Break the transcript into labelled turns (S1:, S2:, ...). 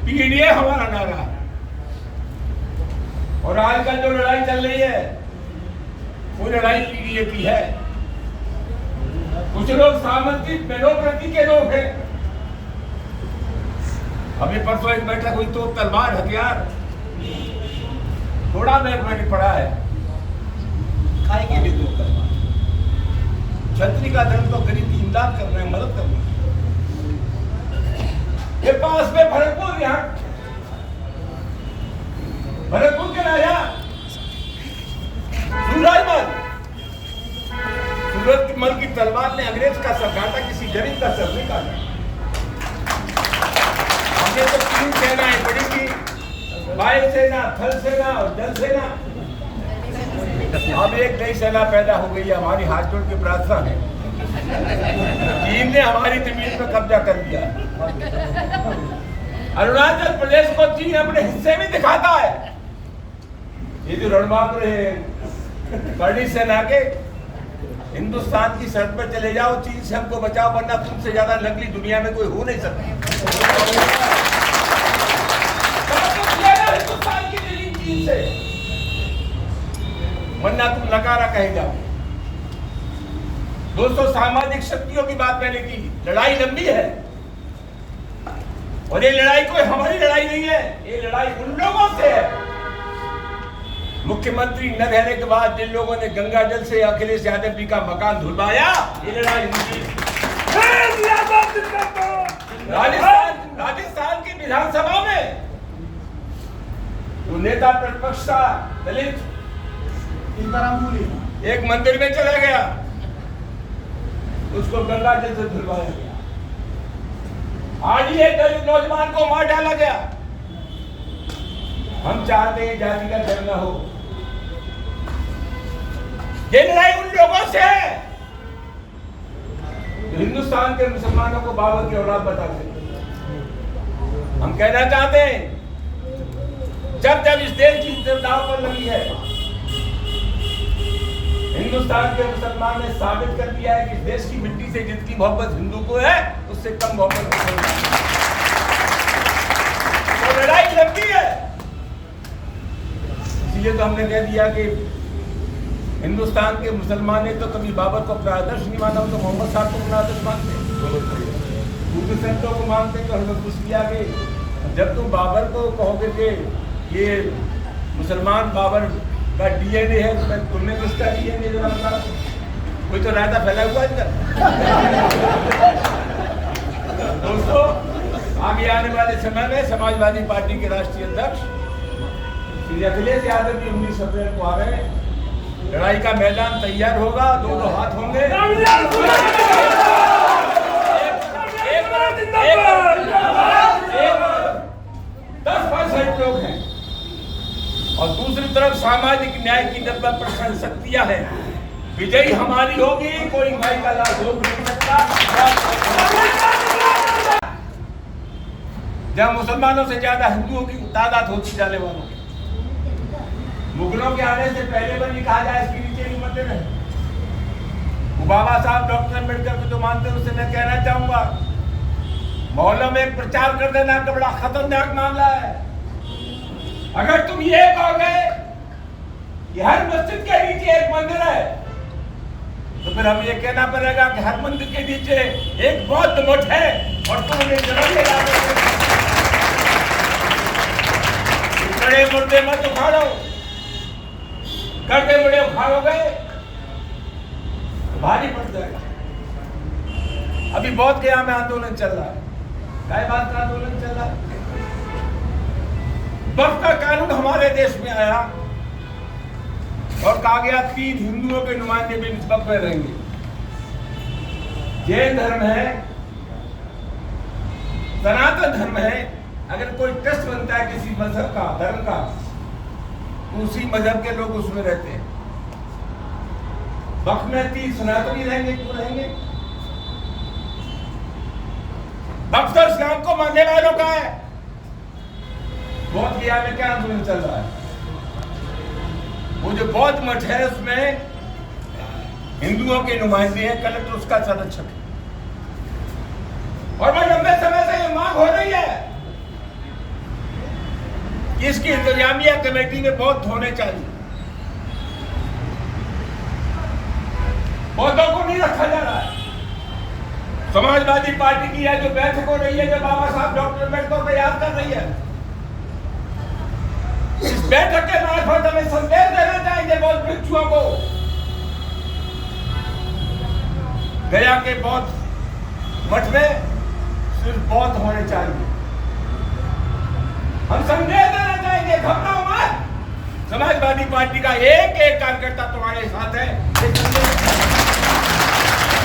S1: PDA हमारा नारा है। और आजकल जो लड़ाई चल रही है वो लड़ाई पीडीए की है। कुछ लोग सामंती डेमोक्रेसी के लोग हैं। अभी परसों एक बैठक हुई तो तलवार हथियार थोड़ा मैंने पढ़ा है, खाएंगे भी दो तलवार। छतरी का धर्म तो गरीब की इमदाद करना है, मदद करना है। ये पास में भरतपुर, यहाँ भरतपुर के राजा सूरजमल की तलवार ने अंग्रेज का सर काटा, किसी गरीब का सर नहीं काटा। हमने तो 3 सेनाएं पड़ी थी, वायु सेना, थल सेना और जल सेना। अब एक नई सेना पैदा हो गई है। हमारी हाथ जोड़ के प्रार्थना है, चीन ने हमारी जमीन पर कब्जा कर लिया। अरुणाचल प्रदेश को चीन अपने हिस्से में दिखाता है। ये जो रणबांकुर है करनी सेना के, हिंदुस्तान की सड़क पर चले जाओ, चीन से हमको बचाओ, वरना तुमसे ज्यादा नकली दुनिया में कोई हो नहीं सकता। हिंदुस्तान की जमीन चीन से, वरना तुम नकारा कहे जाओ। दोस्तों, सामाजिक शक्तियों की बात मैंने की। लड़ाई लंबी है और ये लड़ाई कोई हमारी लड़ाई नहीं है, ये लड़ाई उन लोगों से है। मुख्यमंत्री न रहने के बाद जिन लोगों ने गंगा जल से अखिलेश यादव जी का मकान धुलवाया, ये लड़ाई उनकी। राजस्थान की विधानसभा में तो नेता प्रतिपक्ष था दलित, एक मंदिर में चला गया, उसको गंगा जल से धुलवाया गया। आज ही एक दलित नौजवान को मार डाला गया। हम चाहते हैं जाति का डर न हो। ये लड़ाई उन लोगों से है जो हिंदुस्तान के मुसलमानों को बाबर की औलाद बताते हैं। हम कहना चाहते हैं, जब जब इस देश की इज्जत दांव पर लगी है, हिंदुस्तान के मुसलमान ने साबित कर दिया है कि इस देश की मिट्टी से जितनी मोहब्बत हिंदू को है, उससे कम मोहब्बत तो लड़ाई लगती है। इसलिए तो हमने कह दिया कि हिंदुस्तान के मुसलमान ने तो कभी बाबर को अपना आदर्श नहीं माना, तो मोहम्मद साहब को अपना आदर्श मानते, दूसरे संतों को मानते। तो हमें पूछ लिया कि जब तुम बाबर को कहोगे कि ये मुसलमान बाबर का डीएनए है, तो तुमने किसका डीएनए बता? कोई तो रायता फैला हुआ है। दोस्तों, आगे आने वाले समय में समाजवादी पार्टी के राष्ट्रीय अध्यक्ष श्री अखिलेश यादव जी 19 अप्रैल को आ रहे हैं। लड़ाई का मैदान तैयार होगा, दोनों हाथ होंगे। 10% लोग हैं और दूसरी तरफ सामाजिक न्याय की 90% शक्तियां हैं। विजयी हमारी होगी, कोई भाई का लाभ रोक नहीं सकता। जहां मुसलमानों से ज्यादा हिंदुओं की तादाद होती जाने वालों की। मुगलों के आने से पहले पर नहीं कहा जाए इसके नीचे नहीं मंदिर है। बाबा साहब डॉक्टर अम्बेडकर को जो मानते हैं उससे मैं कहना चाहूंगा, मोहल्लों में एक प्रचार कर देना का बड़ा खतरनाक मामला है। अगर तुम ये कहोगे कि हर मस्जिद के नीचे एक मंदिर है, तो फिर हमें ये कहना पड़ेगा कि हर मंदिर के नीचे एक बौद्ध मठ है और तुम उन्हें जन्म ले जाते। बड़े मुर्दे मत उखाड़ो, करते बड़े उखाड़ोगे तो भारी पड़ जाएगा। अभी बौद्ध गया में आंदोलन चल रहा है, काय बात का आंदोलन चल रहा है। वक्फ का कानून हमारे देश में आया और कहा गया 3 हिंदुओं के नुमाइंदे भी इस वक्फ में रहेंगे। जैन धर्म है, सनातन धर्म है। अगर कोई ट्रस्ट बनता है किसी मजहब का, धर्म का, तो उसी मजहब के लोग उसमें रहते हैं। वक्फ में 3 सनातनी रहेंगे, क्यों रहेंगे? वक्फ तो इस्लाम को मानने वालों का है। बौद्ध गया में क्या आंदोलन चल रहा है? वो जो बौद्ध मठ है उसमें हिंदुओं के नुमाइंदे हैं, कलेक्टर उसका संरक्षक है। और मैं लंबे समय से ये मांग हो रही है कि इसकी इंतजामिया कमेटी में बहुत होने चाहिए। बहुतों को नहीं रखा जा रहा है। समाजवादी पार्टी की है जो बैठक हो रही है, जो बाबा साहब डॉक्टर अम्बेडकर को याद कर रही है, इस बैठक के मार्फत हमें संदेश देना चाहेंगे बौद्ध भिक्षुओं को। गया के बौद्ध मठ में सिर्फ बौद्ध होने चाहिए। हम संदेश देना चाहेंगे, घबराओ मत। समाजवादी पार्टी का एक एक कार्यकर्ता तुम्हारे साथ है।